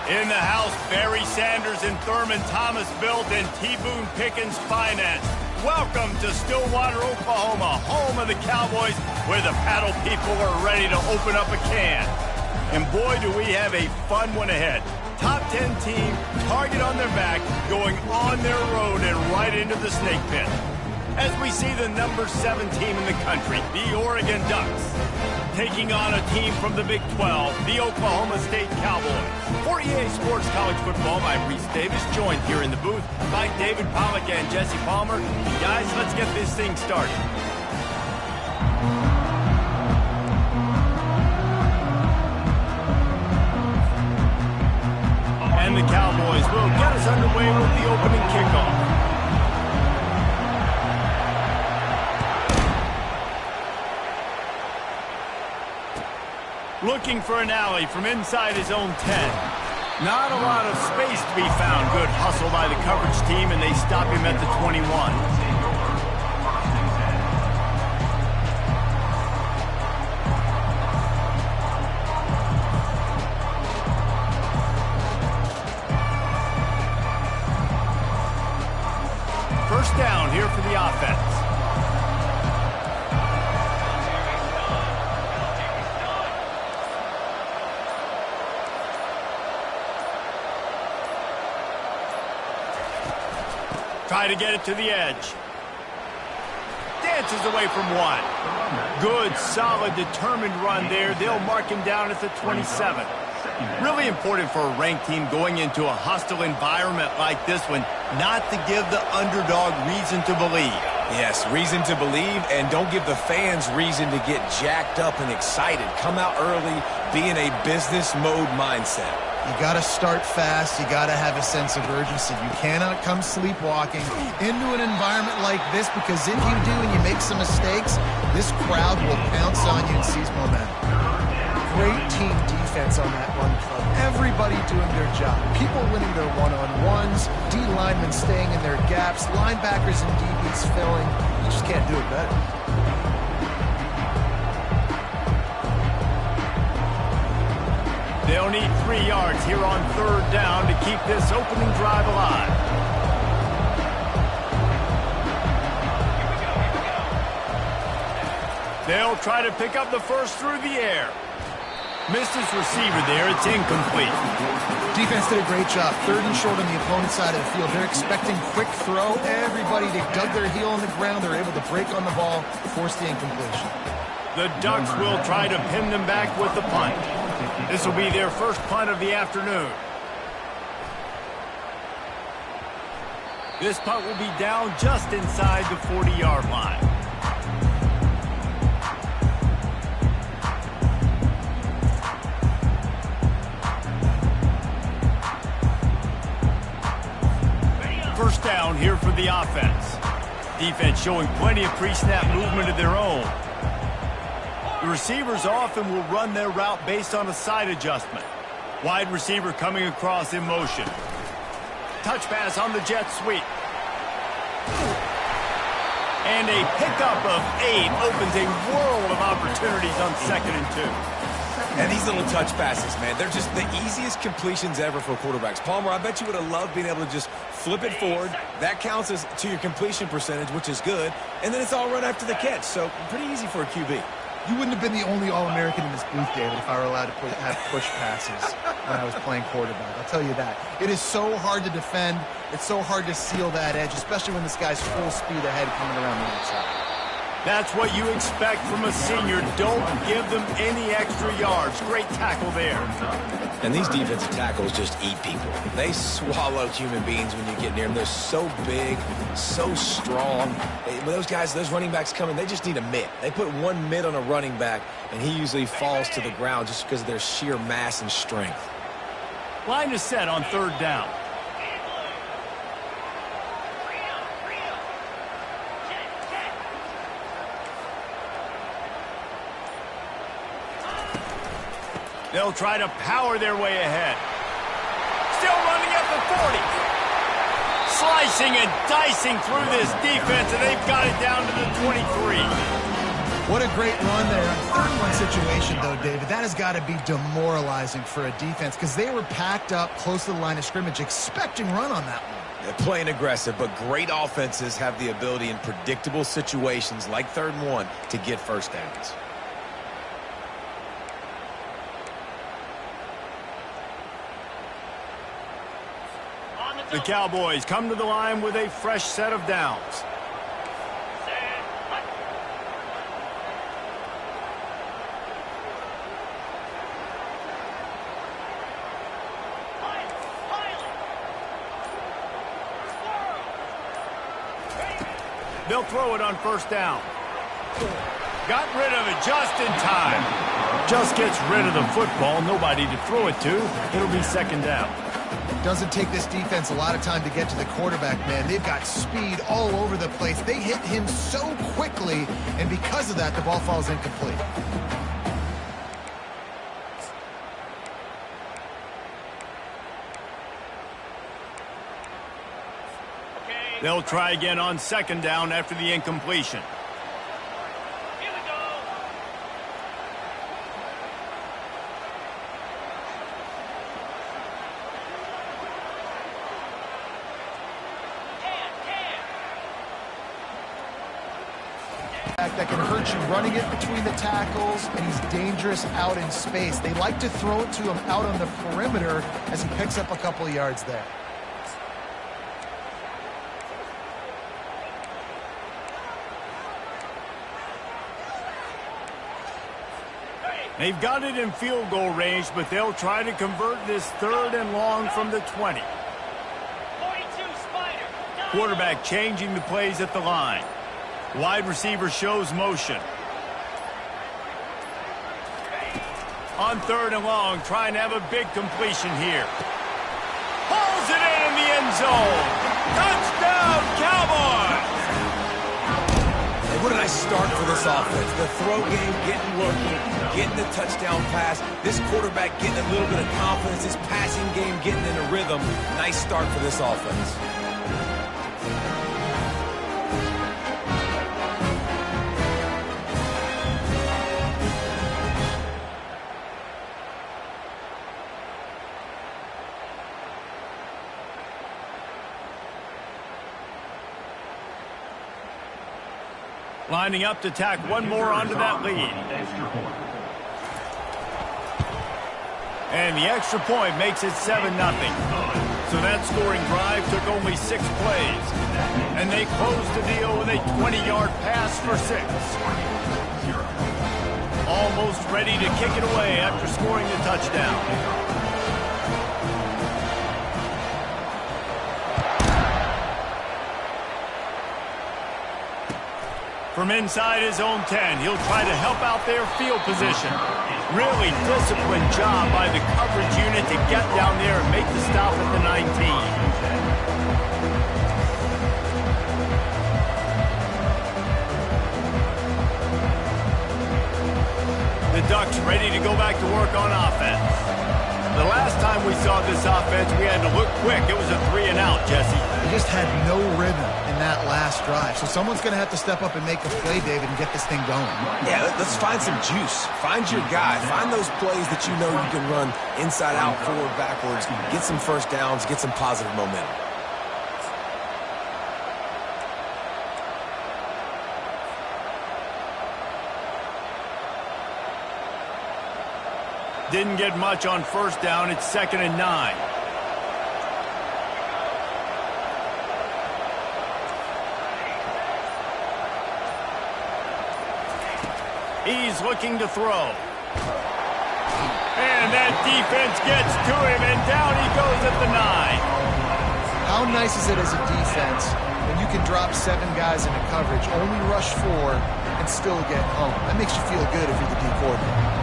In the house, Barry Sanders and Thurman Thomas built and T. Boone Pickens financed. Welcome to Stillwater, Oklahoma, home of the Cowboys, where the paddle people are ready to open up a can. And boy, do we have a fun one ahead. Top 10 team, target on their back, going on their road and right into the snake pit. As we see the number 7 team in the country, the Oregon Ducks, taking on a team from the Big 12, the Oklahoma State Cowboys. For EA Sports College Football, I'm Reese Davis, joined here in the booth by David Pollack and Jesse Palmer. Guys, let's get this thing started. And the Cowboys will get us underway with the opening kickoff. Looking for an alley from inside his own 10. Not a lot of space to be found. Good hustle by the coverage team, and they stop him at the 21. First down here for the offense. Try to get it to the edge. Dances away from one. Good, solid, determined run there. They'll mark him down at the 27. Really important for a ranked team going into a hostile environment like this one, not to give the underdog reason to believe. Yes, reason to believe, and don't give the fans reason to get jacked up and excited. Come out early, be in a business mode mindset. You got to start fast. You got to have a sense of urgency. You cannot come sleepwalking into an environment like this, because if you do and you make some mistakes, this crowd will pounce on you and seize momentum. Great team defense on that run play. Everybody doing their job. People winning their one-on-ones, D linemen staying in their gaps, linebackers and DBs filling. You just can't do it better. They'll need 3 yards here on 3rd down to keep this opening drive alive. They'll try to pick up the first through the air. Missed his receiver there. It's incomplete. Defense did a great job. 3rd and short on the opponent's side of the field. They're expecting quick throw. Everybody, they dug their heel on the ground. They're able to break on the ball, force the incompletion. The Ducks will try to pin them back with the punt. This will be their first punt of the afternoon. This punt will be down just inside the 40-yard line. First down here for the offense. Defense showing plenty of pre-snap movement of their own. The receivers often will run their route based on a side adjustment. Wide receiver coming across in motion. Touch pass on the jet sweep. And a pickup of 8 opens a world of opportunities on 2nd and 2. And these little touch passes, man, they're just the easiest completions ever for quarterbacks. Palmer, I bet you would have loved being able to just flip it forward. That counts as to your completion percentage, which is good. And then it's all run after the catch, so pretty easy for a QB. You wouldn't have been the only All-American in this booth, David, if I were allowed to have push passes when I was playing quarterback. I'll tell you that. It is so hard to defend. It's so hard to seal that edge, especially when this guy's full speed ahead coming around the outside. That's what you expect from a senior. Don't give them any extra yards. Great tackle there. And these defensive tackles just eat people. They swallow human beings when you get near them. They're so big, so strong. When those guys, those running backs come in, they just need a mitt. They put one mitt on a running back, and he usually falls to the ground just because of their sheer mass and strength. Line is set on 3rd down. They'll try to power their way ahead. Still running at the 40. Slicing and dicing through this defense, and they've got it down to the 23. What a great run there. 3rd-and-1 situation, though, David. That has got to be demoralizing for a defense because they were packed up close to the line of scrimmage, expecting run on that one. They're playing aggressive, but great offenses have the ability in predictable situations like 3rd and 1 to get first downs. The Cowboys come to the line with a fresh set of downs. They'll throw it on 1st down. Got rid of it just in time. Just gets rid of the football. Nobody to throw it to. It'll be 2nd down. Doesn't take this defense a lot of time to get to the quarterback, man. They've got speed all over the place. They hit him so quickly, and because of that, the ball falls incomplete. They'll try again on 2nd down after the incompletion. That can hurt you running it between the tackles, and he's dangerous out in space. They like to throw it to him out on the perimeter as he picks up a couple of yards there. They've got it in field goal range, but they'll try to convert this 3rd and long from the 20. Quarterback changing the plays at the line. Wide receiver shows motion. On 3rd and long, trying to have a big completion here. Pulls it in the end zone. Touchdown, Cowboys! And what a nice start for this offense. The throw game getting working, getting the touchdown pass. This quarterback getting a little bit of confidence. This passing game getting in a rhythm. Nice start for this offense. Lining up to tack one more onto that lead. And the extra point makes it 7-0. So that scoring drive took only 6 plays. And they closed the deal with a 20-yard pass for 6. Almost ready to kick it away after scoring the touchdown. From inside his own 10, he'll try to help out their field position. Really disciplined job by the coverage unit to get down there and make the stop at the 19. The Ducks ready to go back to work on offense. The last time we saw this offense, we had to look quick. It was a 3-and-out, Jesse. They just had no rhythm in that last drive. So someone's going to have to step up and make a play, David, and get this thing going. Yeah, let's find some juice. Find your guy. Find those plays that you know you can run inside out, forward, backwards. Get some first downs. Get some positive momentum. Didn't get much on first down. It's 2nd and 9. He's looking to throw. And that defense gets to him, and down he goes at the 9. How nice is it as a defense when you can drop 7 guys into coverage, only rush 4, and still get home? That makes you feel good if you're the D coordinator.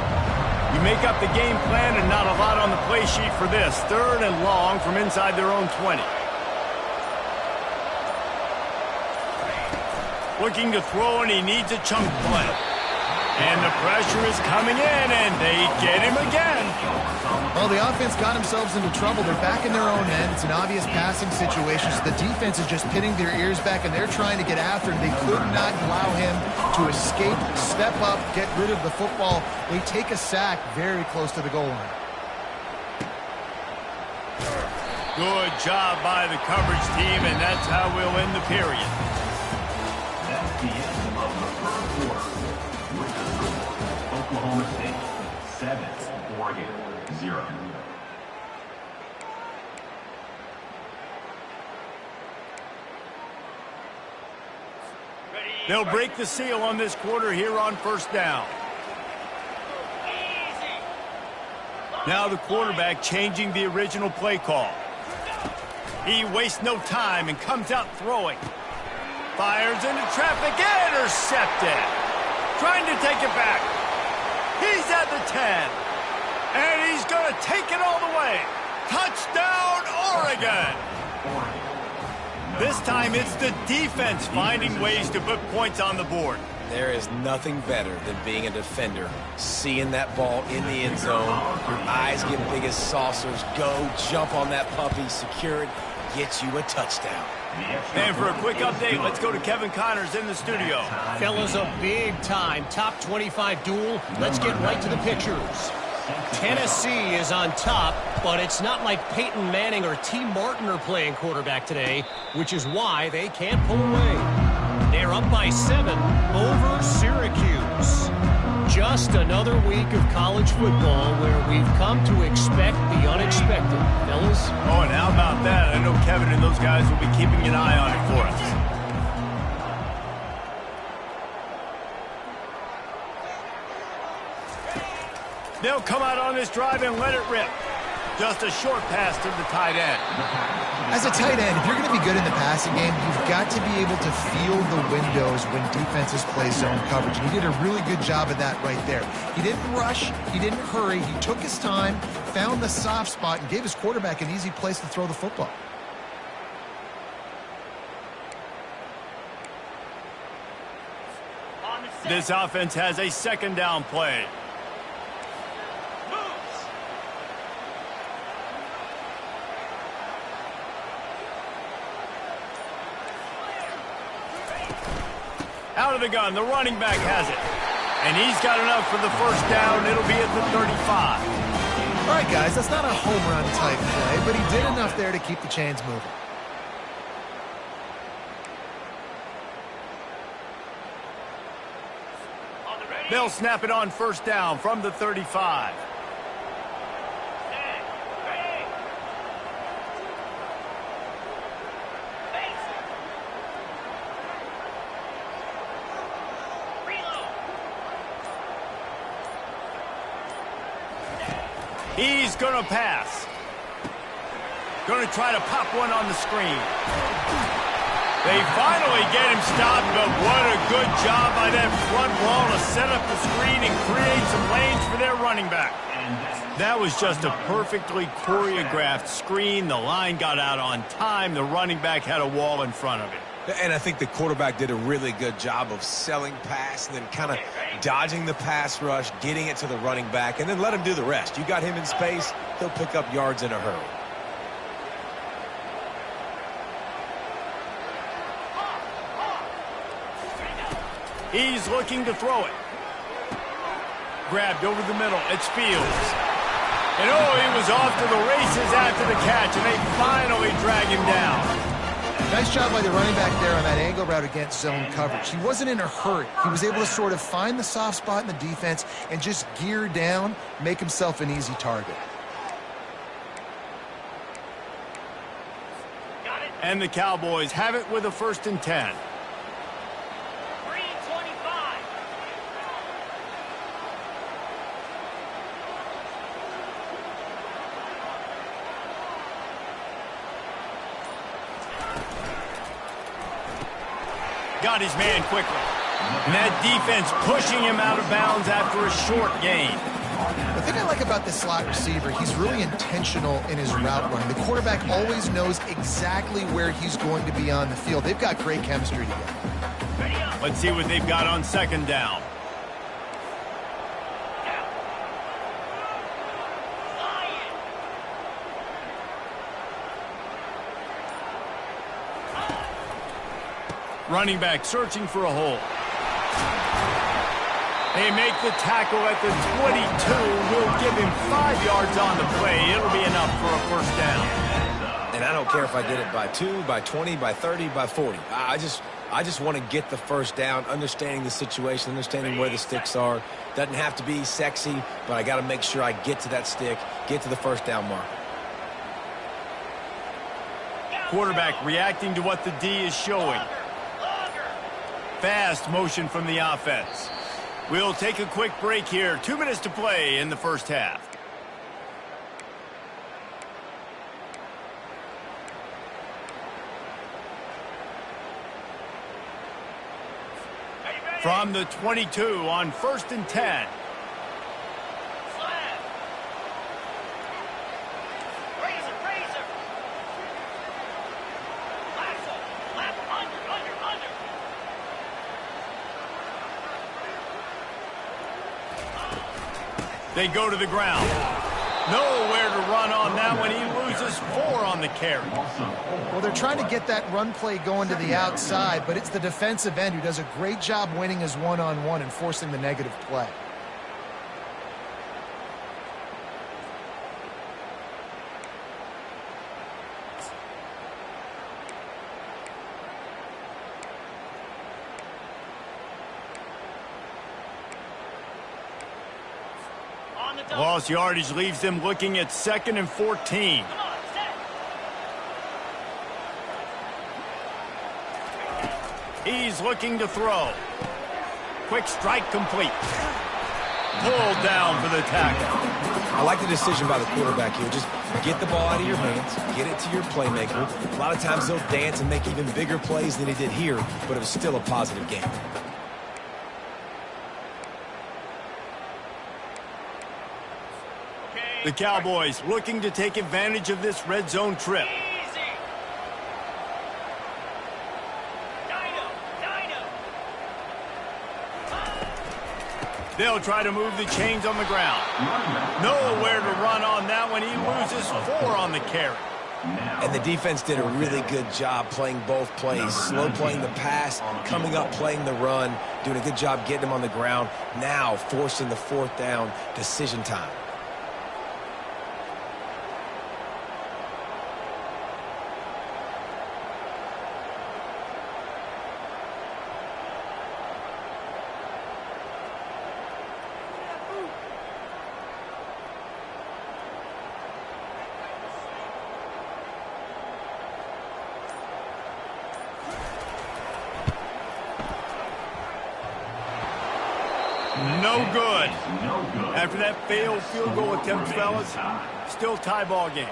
You make up the game plan and not a lot on the play sheet for this. 3rd and long from inside their own 20. Looking to throw, and he needs a chunk play. And the pressure is coming in, and they get him again. Well, the offense got themselves into trouble. They're back in their own end. It's an obvious passing situation, so the defense is just pinning their ears back, and they're trying to get after him. They could not allow him to escape, step up, get rid of the football. They take a sack very close to the goal line. Good job by the coverage team, and that's how we'll end the period. That's the end of the first quarter. With the score, Oklahoma State 7, Oregon 0. They'll break the seal on this quarter here on first down. Now the quarterback changing the original play call. He wastes no time and comes out throwing. Fires into traffic, intercepted. Trying to take it back. He's at the 10. And he's going to take it all the way. Touchdown, Oregon! This time it's the defense finding ways to put points on the board. There is nothing better than being a defender, seeing that ball in the end zone, your eyes get big as saucers, go, jump on that puppy, secure it, get you a touchdown. And for a quick update, let's go to Kevin Connors in the studio. Fellas, a big-time top 25 duel. Let's get right to the pictures. Tennessee is on top, but it's not like Peyton Manning or T. Martin are playing quarterback today, which is why they can't pull away. They're up by 7 over Syracuse. Just another week of college football where we've come to expect the unexpected, fellas. Oh, and how about that? I know Kevin and those guys will be keeping an eye on it for us. They'll come out on this drive and let it rip. Just a short pass to the tight end. As a tight end, if you're going to be good in the passing game, you've got to be able to feel the windows when defenses play zone coverage. And he did a really good job of that right there. He didn't rush. He didn't hurry. He took his time, found the soft spot, and gave his quarterback an easy place to throw the football. This offense has a 2nd down play. Out of the gun, the running back has it. And he's got enough for the first down. It'll be at the 35. All right, guys, that's not a home run type play, but he did enough there to keep the chains moving. They'll snap it on first down from the 35. He's going to pass. Going to try to pop one on the screen. They finally get him stopped, but what a good job by that front wall to set up the screen and create some lanes for their running back. That was just a perfectly choreographed screen. The line got out on time. The running back had a wall in front of it. And I think the quarterback did a really good job of selling pass and then kind of dodging the pass rush, getting it to the running back, and then let him do the rest. You got him in space, he'll pick up yards in a hurry. He's looking to throw it. Grabbed over the middle. It's Fields. And oh, he was off to the races after the catch, and they finally drag him down. Nice job by the running back there on that angle route against zone coverage. He wasn't in a hurry. He was able to sort of find the soft spot in the defense and just gear down, make himself an easy target. And the Cowboys have it with a 1st and 10. Got his man quickly. And that defense pushing him out of bounds after a short gain. The thing I like about this slot receiver, he's really intentional in his route running. The quarterback always knows exactly where he's going to be on the field. They've got great chemistry together. Let's see what they've got on 2nd down. Running back searching for a hole. They make the tackle at the 22. Will give him 5 yards on the play. It'll be enough for a 1st down. And I don't care if I did it by 2, by 20, by 30, by 40. I just want to get the 1st down, understanding the situation, understanding where the sticks are. Doesn't have to be sexy, but I got to make sure I get to that stick, get to the 1st down mark. Quarterback reacting to what the D is showing. Fast motion from the offense. We'll take a quick break here. 2 minutes to play in the 1st half. From the 22 on 1st and 10. They go to the ground. Nowhere to run on that one. He loses 4 on the carry. Well, they're trying to get that run play going to the outside, but it's the defensive end who does a great job winning his one-on-one and forcing the negative play. Lost yardage leaves them looking at 2nd and 14. He's looking to throw. Quick strike complete. Pulled down for the tackle. I like the decision by the quarterback here. Just get the ball out of your hands, get it to your playmaker. A lot of times they'll dance and make even bigger plays than he did here, but it was still a positive game. The Cowboys looking to take advantage of this red zone trip. They'll try to move the chains on the ground. Nowhere to run on that one. He loses 4 on the carry. And the defense did a really good job playing both plays. Slow playing the pass, coming up playing the run, doing a good job getting him on the ground. Now forcing the 4th down, decision time. No good. After that failed field goal attempt, fellas, still tie ball game.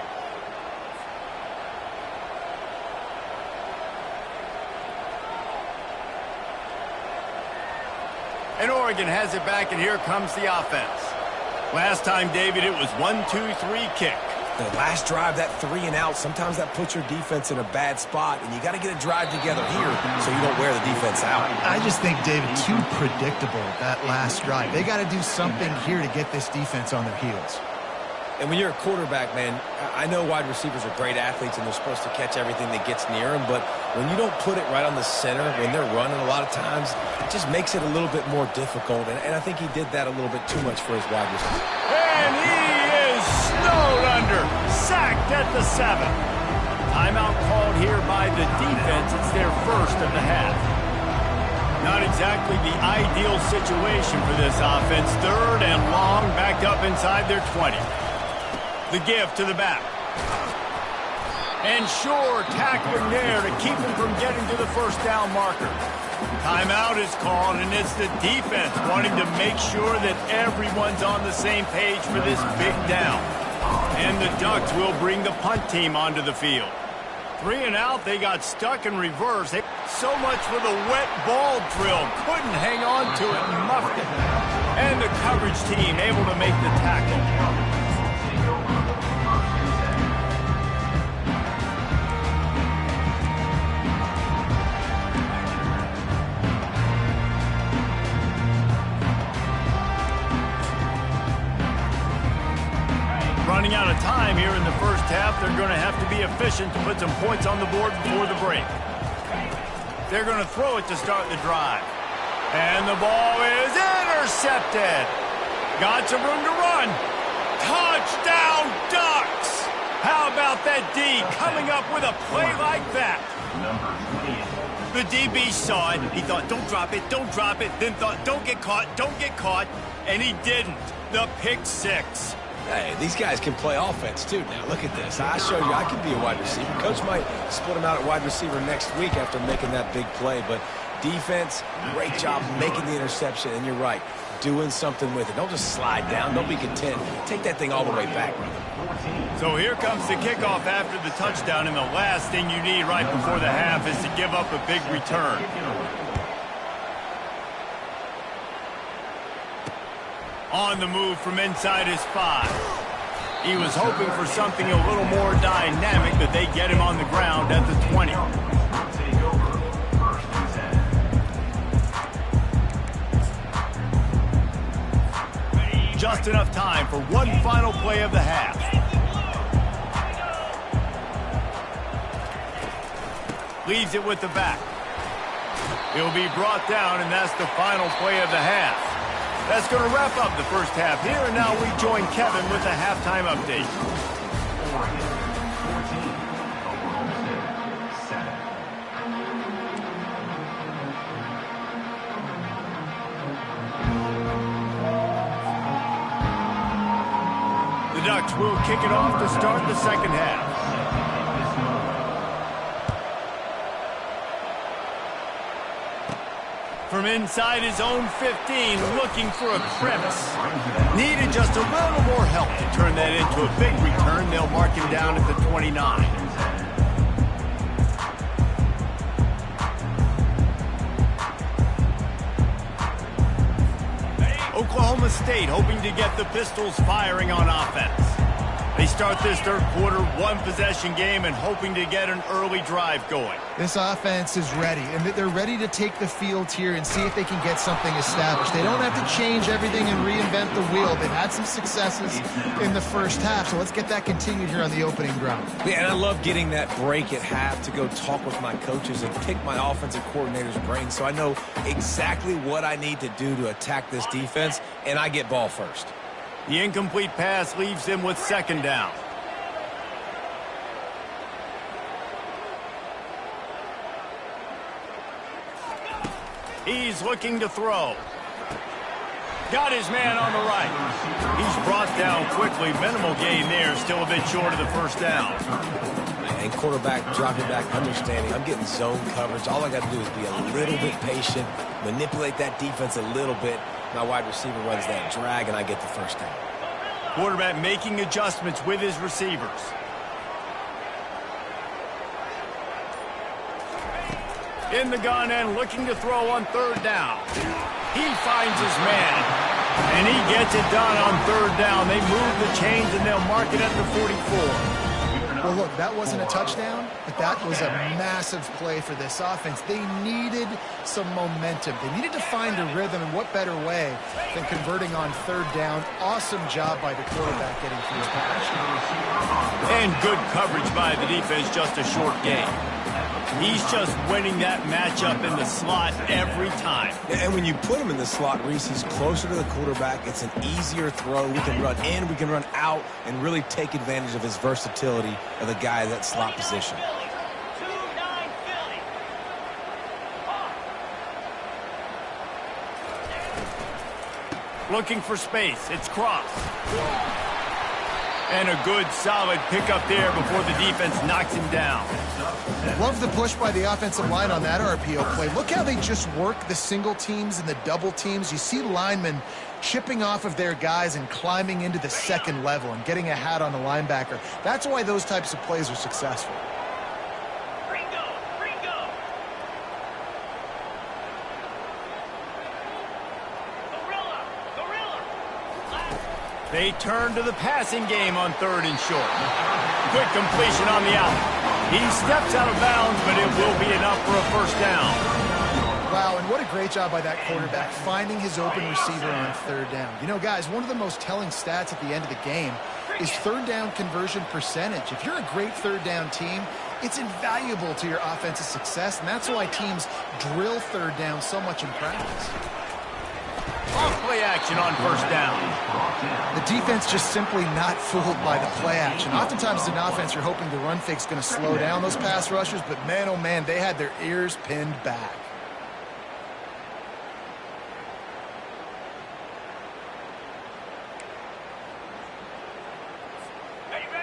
And Oregon has it back, and here comes the offense. Last time, David, it was 1-2-3 kick. The last drive, that 3-and-out, sometimes that puts your defense in a bad spot, and you got to get a drive together here so you don't wear the defense out. I just think, David, too predictable, that last drive. They got to do something here to get this defense on their heels. And when you're a quarterback, man, I know wide receivers are great athletes and they're supposed to catch everything that gets near them, but when you don't put it right on the center, when they're running a lot of times, it just makes it a little bit more difficult. And I think he did that a little bit too much for his wide receivers. And he is snowed under, sacked at the 7. Timeout called here by the defense. It's their first of the half. Not exactly the ideal situation for this offense. 3rd and long, backed up inside their 20. The give to the back. And sure, tackling there to keep him from getting to the first down marker. Timeout is called, and it's the defense wanting to make sure that everyone's on the same page for this big down. And the Ducks will bring the punt team onto the field. 3-and-out, they got stuck in reverse. So much for the wet ball drill. Couldn't hang on to it and muffed it. And the coverage team able to make the tackle. Running out of time here in the first half. They're going to have to be efficient to put some points on the board before the break. They're going to throw it to start the drive. And the ball is intercepted. Got some room to run. Touchdown, Ducks! How about that D coming up with a play like that? The DB saw it. He thought, don't drop it, don't drop it. Then thought, don't get caught, don't get caught. And he didn't. The pick 6. Hey, these guys can play offense, too. Now, look at this. I showed you I could be a wide receiver. Coach might split him out at wide receiver next week after making that big play. But defense, great job making the interception. And you're right, doing something with it. Don't just slide down. Don't be content. Take that thing all the way back, brother. So here comes the kickoff after the touchdown. And the last thing you need right before the half is to give up a big return. On the move from inside his 5. He was hoping for something a little more dynamic, but they get him on the ground at the 20. Just enough time for one final play of the half. Leaves it with the back. He'll be brought down, and that's the final play of the half. That's going to wrap up the first half here, and now we join Kevin with a halftime update. Oregon 14, Oklahoma State 7. The Ducks will kick it off to start the second half. From inside his own 15, looking for a crevice. Needed just a little more help to turn that into a big return. They'll mark him down at the 29. Oklahoma State hoping to get the Pistols firing on offense. They start this third quarter, one-possession game, and hoping to get an early drive going. This offense is ready, and they're ready to take the field here and see if they can get something established. They don't have to change everything and reinvent the wheel. They've had some successes in the first half, so let's get that continued here on the opening drive. Yeah, and I love getting that break at half to go talk with my coaches and pick my offensive coordinator's brain so I know exactly what I need to do to attack this defense, and I get ball first. The incomplete pass leaves them with second down. He's looking to throw. Got his man on the right. He's brought down quickly. Minimal gain there. Still a bit short of the first down. And quarterback dropping back, understanding I'm getting zone coverage. All I got to do is be a little bit patient, manipulate that defense a little bit. My wide receiver runs that drag, and I get the first down. Quarterback making adjustments with his receivers. In the gun and looking to throw on third down. He finds his man, and he gets it done on third down. They move the chains, and they'll mark it at the 44. Well, look, that wasn't a touchdown, but that was a massive play for this offense. They needed some momentum. They needed to find a rhythm, and what better way than converting on third down. Awesome job by the quarterback getting through his patch. And good coverage by the defense, just a short gain. He's just winning that matchup in the slot every time. And when you put him in the slot, Reese, he's closer to the quarterback. It's an easier throw. We can run in, we can run out, and really take advantage of his versatility of the guy in that slot position. Looking for space. It's Cross. And a good, solid pickup there before the defense knocks him down. Love the push by the offensive line on that RPO play. Look how they just work the single teams and the double teams. You see linemen chipping off of their guys and climbing into the second level and getting a hat on the linebacker. That's why those types of plays are successful. They turn to the passing game on third and short. Quick completion on the out. He steps out of bounds, but it will be enough for a first down. Wow, and what a great job by that quarterback, finding his open receiver on third down. You know, guys, one of the most telling stats at the end of the game is third down conversion percentage. If you're a great third down team, it's invaluable to your offensive success, and that's why teams drill third down so much in practice. Off play action on first down. The defense just simply not fooled by the play action. Oftentimes as an offense, you're hoping the run fake's going to slow down those pass rushers, but man, oh man, they had their ears pinned back.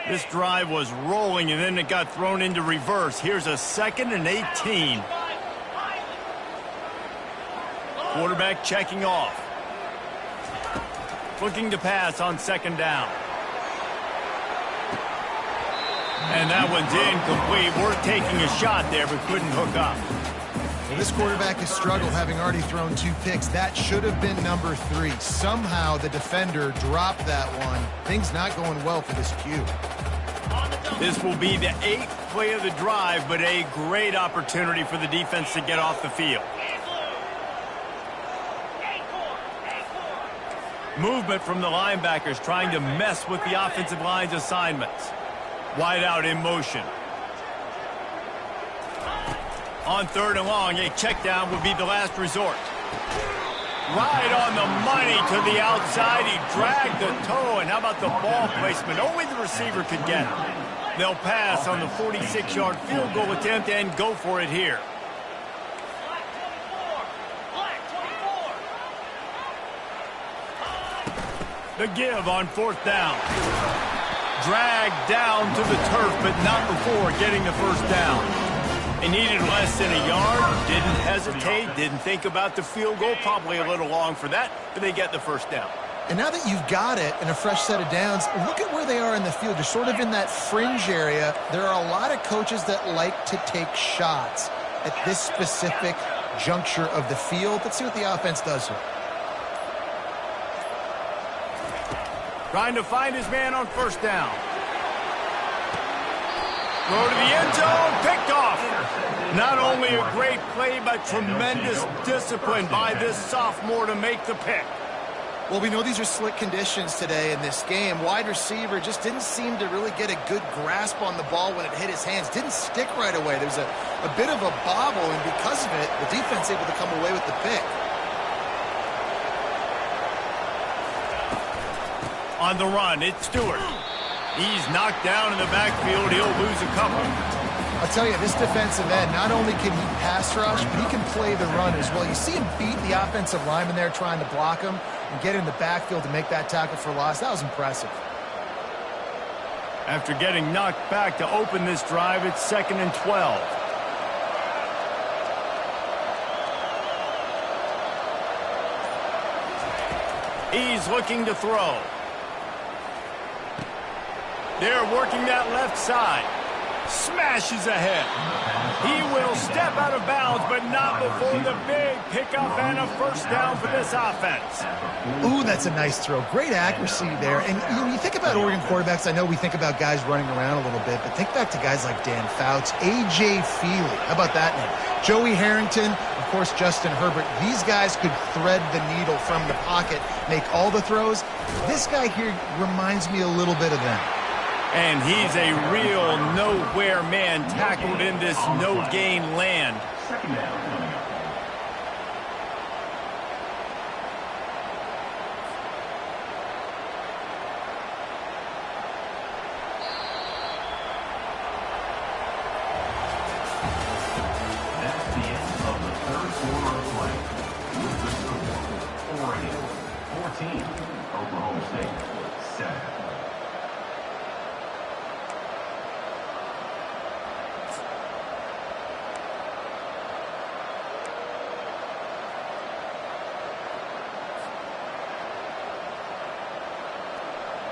This drive was rolling, and then it got thrown into reverse. Here's a 2nd and 18. Quarterback checking off. Looking to pass on 2nd down. And that one's incomplete. Worth taking a shot there, but couldn't hook up. Well, this quarterback has struggled, having already thrown 2 picks. That should have been number 3. Somehow the defender dropped that one. Things not going well for this Q. This will be the 8th play of the drive, but a great opportunity for the defense to get off the field. Movement from the linebackers trying to mess with the offensive line's assignments. Wide out in motion. On third and long, a check down would be the last resort. Right on the money to the outside. He dragged the toe, and how about the ball placement? Only the receiver could get it. They'll pass on the 46-yard field goal attempt and go for it here. The give on 4th down. Dragged down to the turf, but not before getting the first down. They needed less than a yard, didn't hesitate, didn't think about the field goal. Probably a little long for that, but they get the first down. And now that you've got it and a fresh set of downs, look at where they are in the field. They're sort of in that fringe area. There are a lot of coaches that like to take shots at this specific juncture of the field. Let's see what the offense does here. Trying to find his man on first down. Throw to the end zone, picked off. Not only a great play, but tremendous discipline by this sophomore to make the pick. Well, we know these are slick conditions today in this game. Wide receiver just didn't seem to really get a good grasp on the ball when it hit his hands. Didn't stick right away. There was a bit of a bobble, and because of it, the defense able to come away with the pick. On the run, it's Stewart. He's knocked down in the backfield. He'll lose a couple. I'll tell you, this defensive end, not only can he pass rush, but he can play the run as well. You see him beat the offensive lineman there trying to block him and get in the backfield to make that tackle for loss. That was impressive. After getting knocked back to open this drive, it's 2nd and 12. He's looking to throw. They're working that left side. Smashes ahead. He will step out of bounds, but not before the big pickup and a first down for this offense. Ooh, that's a nice throw. Great accuracy there. And you think about Oregon quarterbacks, I know we think about guys running around a little bit, but think back to guys like Dan Fouts, A.J. Feely. How about that name? Joey Harrington, of course, Justin Herbert. These guys could thread the needle from the pocket, make all the throws. This guy here reminds me a little bit of them. And he's a real nowhere man tackled in this no-gain land. Second down coming up. That's the end of the third quarter of play. With the score, Oregon 14, Oklahoma State 7.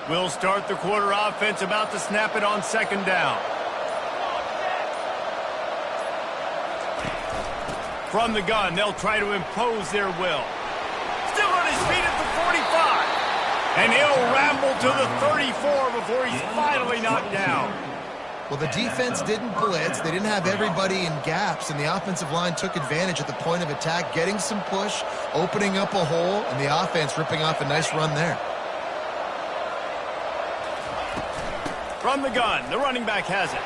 We'll start the quarter offense, about to snap it on second down. From the gun, they'll try to impose their will. Still on his feet at the 45. And he'll ramble to the 34 before he's finally knocked down. Well, the defense didn't blitz. They didn't have everybody in gaps, and the offensive line took advantage at the point of attack, getting some push, opening up a hole, and the offense ripping off a nice run there. From the gun, the running back has it.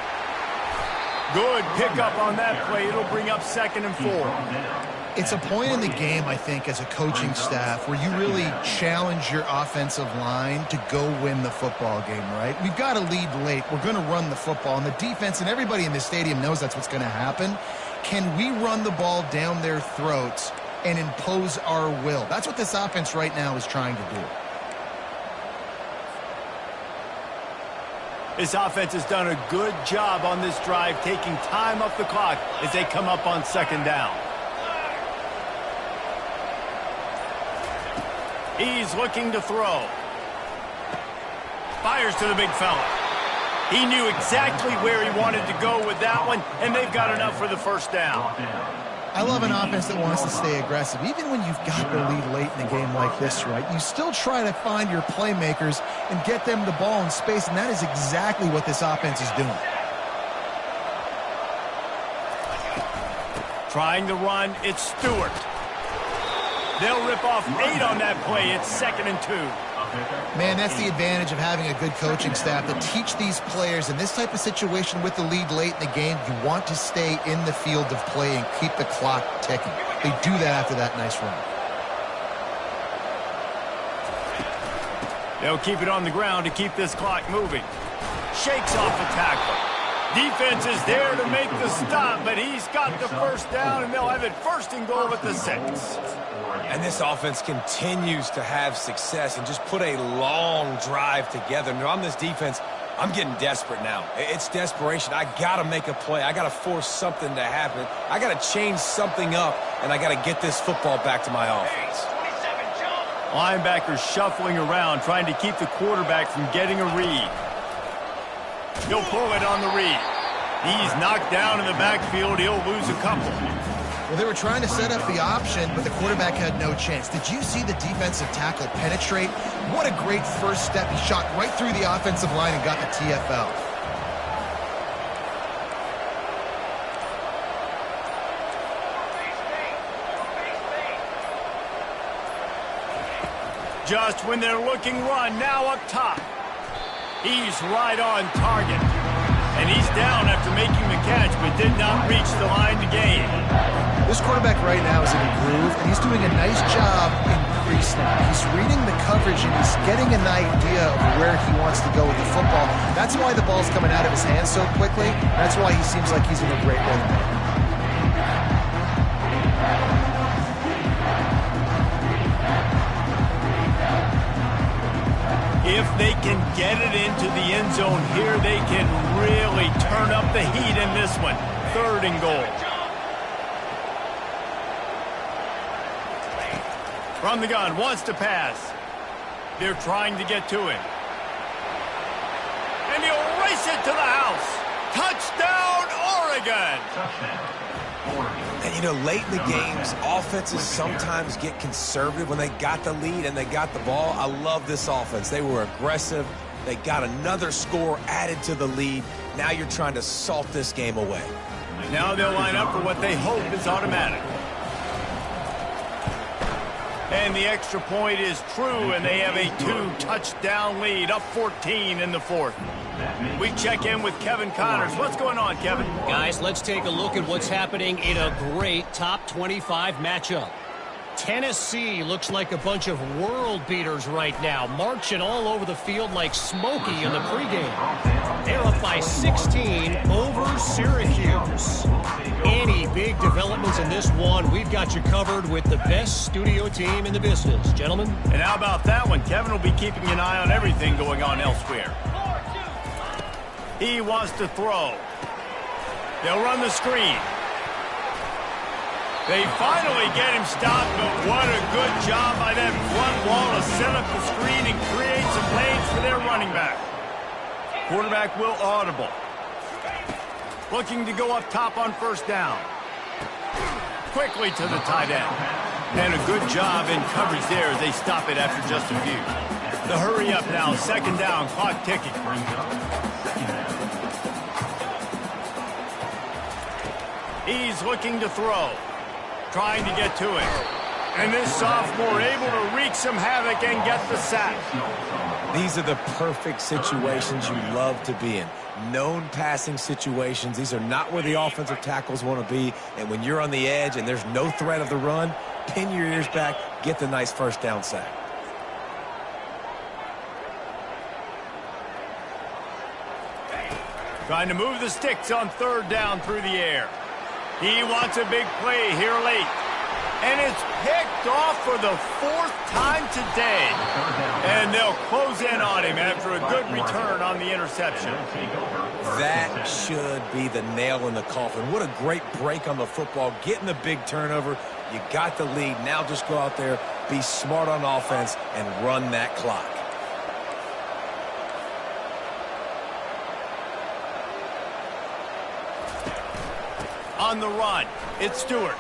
Good pickup on that play. It'll bring up 2nd and 4. It's a point in the game, I think, as a coaching staff where you really challenge your offensive line to go win the football game, right? We've got to lead late. We're going to run the football, and the defense and everybody in the stadium knows that's what's going to happen. Can we run the ball down their throats and impose our will? That's what this offense right now is trying to do. This offense has done a good job on this drive, taking time off the clock as they come up on second down. He's looking to throw. Fires to the big fella. He knew exactly where he wanted to go with that one, and they've got enough for the first down. I love an offense that wants to stay aggressive. Even when you've got the lead late in a game like this, right, you still try to find your playmakers and get them the ball in space, and that is exactly what this offense is doing. Trying to run, it's Stewart. They'll rip off 8 on that play. It's 2nd and 2. Man, that's the advantage of having a good coaching staff to teach these players in this type of situation with the lead late in the game. You want to stay in the field of play and keep the clock ticking. They do that after that nice run. They'll keep it on the ground to keep this clock moving. Shakes off the tackle. Defense is there to make the stop, but he's got the first down, and they'll have it 1st and goal at the 6. And this offense continues to have success and just put a long drive together. And on this defense, I'm getting desperate now. It's desperation. I got to make a play. I got to force something to happen. I got to change something up, and I got to get this football back to my offense. Linebackers shuffling around, trying to keep the quarterback from getting a read. He'll pull it on the read. He's knocked down in the backfield. He'll lose a couple. Well, they were trying to set up the option, but the quarterback had no chance. Did you see the defensive tackle penetrate? What a great first step. He shot right through the offensive line and got the TFL. Just when they're looking run, now up top. He's right on target. And he's down after making the catch, but did not reach the line to gain. This quarterback right now is in a groove, and he's doing a nice job in pre-snap. He's reading the coverage, and he's getting an idea of where he wants to go with the football. That's why the ball's coming out of his hands so quickly. That's why he seems like he's in a great rhythm. If they can get it into the end zone here, they can really turn up the heat in this one. 3rd and goal. From the gun, wants to pass. They're trying to get to him. And he'll race it to the house. Touchdown, good. And, you know, late in the games, offenses sometimes get conservative when they got the lead and they got the ball. I love this offense. They were aggressive. They got another score added to the lead. Now you're trying to salt this game away. Now they'll line up for what they hope is automatic. And the extra point is true, and they have a 2-touchdown lead, up 14 in the fourth. We check in with Kevin Connors. What's going on, Kevin? Guys, let's take a look at what's happening in a great top 25 matchup. Tennessee looks like a bunch of world beaters right now, marching all over the field like Smokey in the pregame. They're up by 16 over Syracuse. Any big developments in this one, we've got you covered with the best studio team in the business. Gentlemen? And how about that one? Kevin will be keeping an eye on everything going on elsewhere. He wants to throw. They'll run the screen. They finally get him stopped, but what a good job by that front wall to set up the screen and create some lanes for their running back. Quarterback will audible. Looking to go up top on first down. Quickly to the tight end. And a good job in coverage there as they stop it after just a few. The hurry up now, second down, clock ticking. He's looking to throw. Trying to get to it. And this sophomore able to wreak some havoc and get the sack. These are the perfect situations you love to be in. Known passing situations. These are not where the offensive tackles want to be. And when you're on the edge and there's no threat of the run, pin your ears back, get the nice first down sack. Trying to move the sticks on third down through the air. He wants a big play here late. And it's picked off for the fourth time today. And they'll close in on him after a good return on the interception. That should be the nail in the coffin. What a great break on the football. Getting the big turnover. You got the lead. Now just go out there, be smart on offense, and run that clock. On the run, it's Stewart.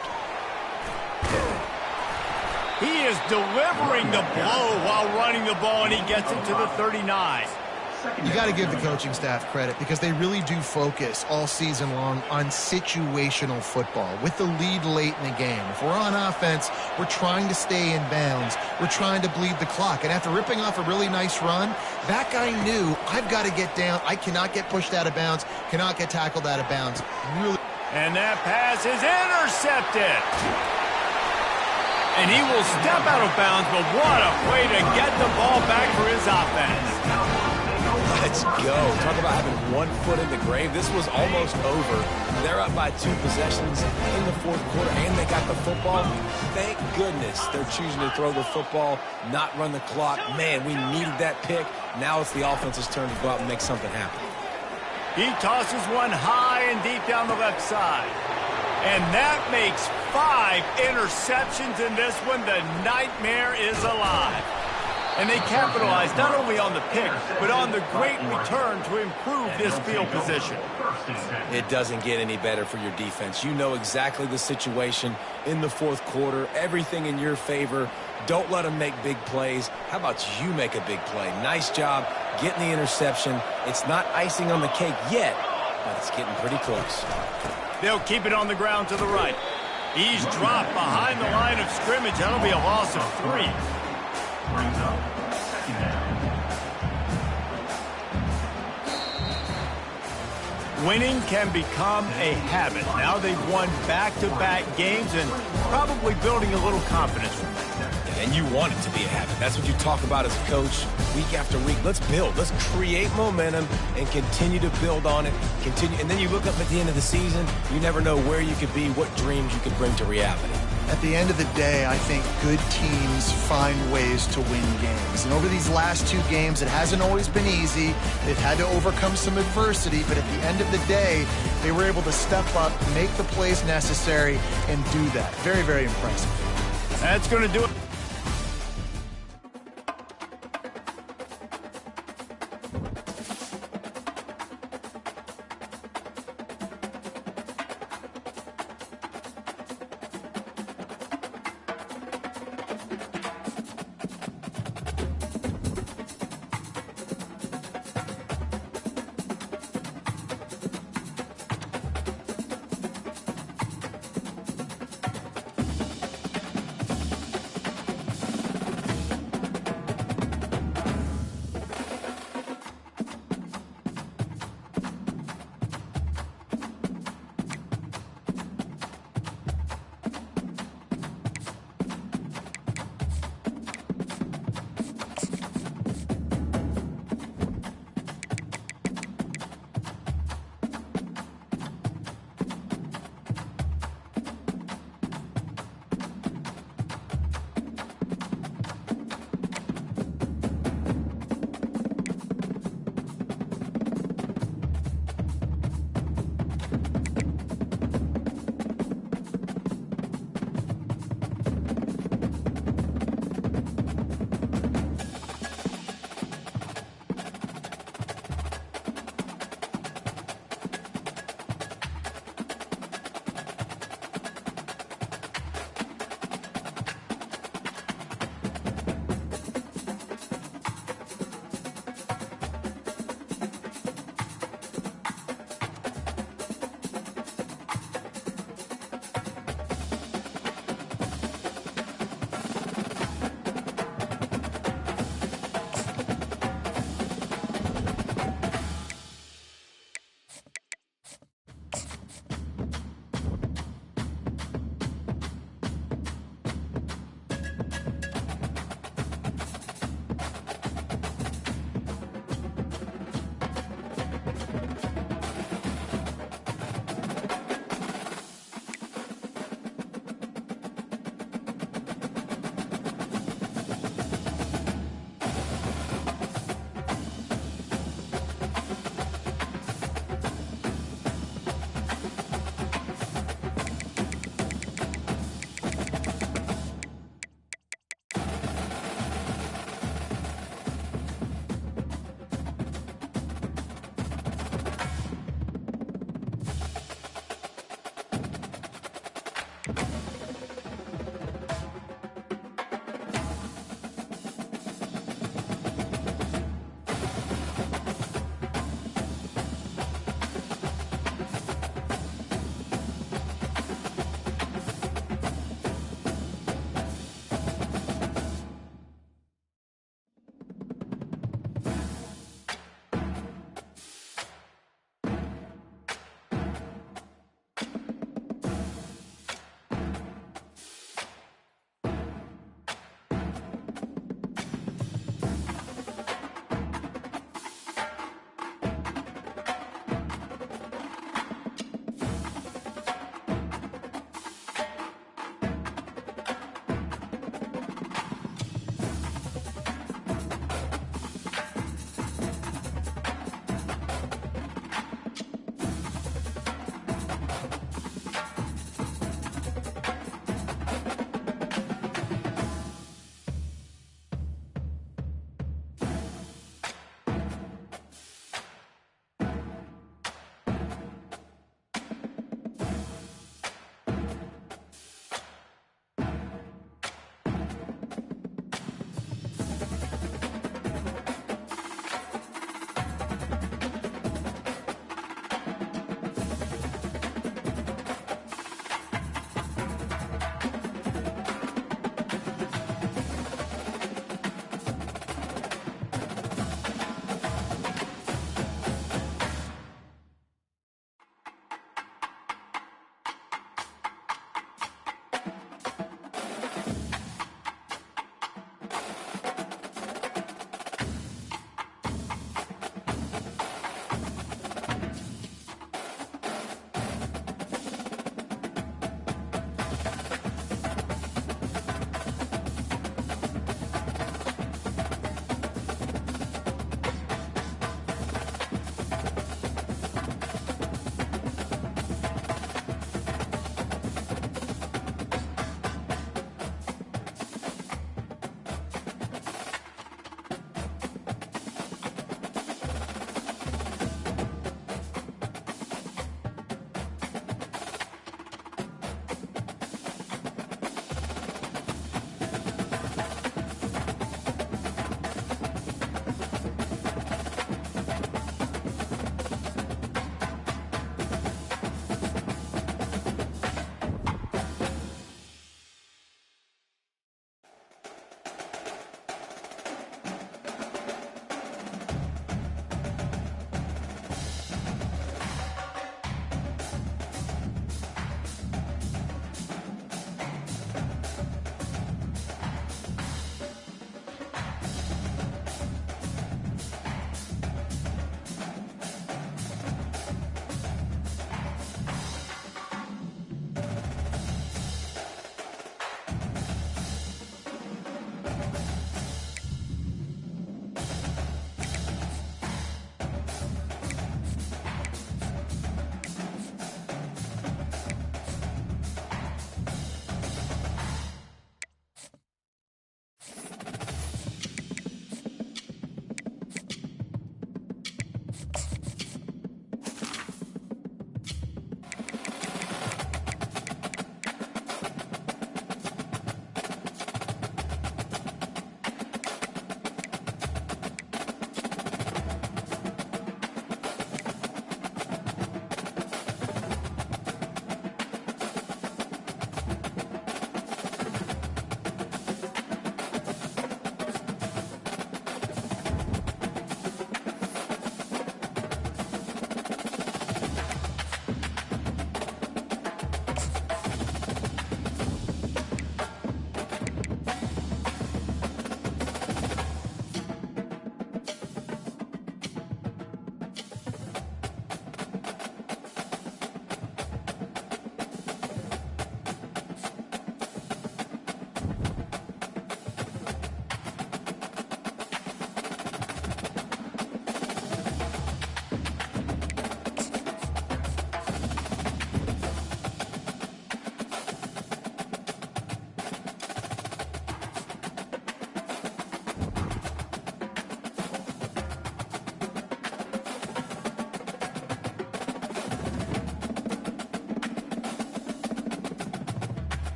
He is delivering the blow while running the ball, and he gets it to the 39. You got to give the coaching staff credit because they really do focus all season long on situational football with the lead late in the game. If we're on offense, we're trying to stay in bounds. We're trying to bleed the clock. And after ripping off a really nice run, that guy knew, I've got to get down. I cannot get pushed out of bounds, cannot get tackled out of bounds. Really. And that pass is intercepted. And he will step out of bounds, but what a way to get the ball back for his offense. Let's go. Talk about having 1 foot in the grave. This was almost over. They're up by 2 possessions in the fourth quarter, and they got the football. Thank goodness they're choosing to throw the football, not run the clock. Man, we needed that pick. Now it's the offense's turn to go out and make something happen. He tosses one high and deep down the left side. And that makes 5 interceptions in this one. The nightmare is alive. And they capitalize not only on the pick, but on the great return to improve this field position. It doesn't get any better for your defense. You know exactly the situation in the fourth quarter. Everything in your favor. Don't let them make big plays. How about you make a big play? Nice job getting the interception. It's not icing on the cake yet, but it's getting pretty close. They'll keep it on the ground to the right. He's dropped behind the line of scrimmage. That'll be a loss of 3. Brings up second down. Winning can become a habit. Now they've won back-to-back games and probably building a little confidence from that. And you want it to be a habit. That's what you talk about as a coach week after week. Let's build. Let's create momentum and continue to build on it. And then you look up at the end of the season, you never know where you could be, what dreams you could bring to reality. At the end of the day, I think good teams find ways to win games. And over these last 2 games, it hasn't always been easy. They've had to overcome some adversity, but at the end of the day, they were able to step up, make the plays necessary, and do that. Very, very impressive. That's going to do it.